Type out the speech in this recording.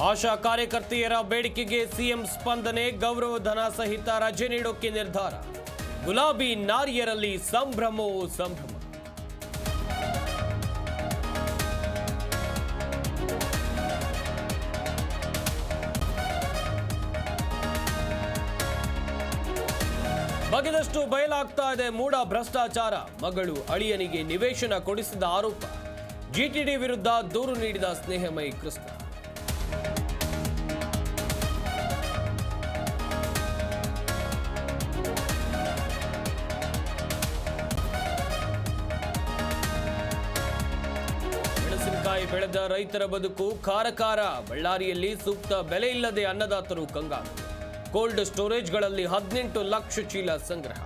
ಆಶಾ ಕಾರ್ಯಕರ್ತೆಯರ ಬೇಡಿಕೆಗೆ ಸಿಎಂ ಸ್ಪಂದನೆ, ಗೌರವಧನ ಸಹಿತ ರಜೆ ನೀಡೋಕೆ ನಿರ್ಧಾರ. ಗುಲಾಬಿ ನಾರಿಯರಲ್ಲಿ ಸಂಭ್ರಮೋ ಸಂಭ್ರಮ. ಬಗೆದಷ್ಟು ಬಯಲಾಗ್ತಾ ಇದೆ ಮೂಡ ಭ್ರಷ್ಟಾಚಾರ. ಮಗಳು ಅಳಿಯನಿಗೆ ನಿವೇಶನ ಕೊಡಿಸಿದ ಆರೋಪ. ಜಿಟಿಡಿ ವಿರುದ್ಧ ದೂರು ನೀಡಿದ ಸ್ನೇಹಮಯಿ ಕೃಷ್ಣ. ಮೆಣಸಿನಕಾಯಿ ಬೆಳೆದ ರೈತರ ಬದುಕು ಕಾರಕಾರ. ಬಳ್ಳಾರಿಯಲ್ಲಿ ಸೂಕ್ತ ಬೆಲೆ ಇಲ್ಲದೆ ಅನ್ನದಾತರು ಕಂಗಾಲು. ಕೋಲ್ಡ್ ಸ್ಟೋರೇಜ್ಗಳಲ್ಲಿ 18 ಲಕ್ಷ ಚೀಲ ಸಂಗ್ರಹ.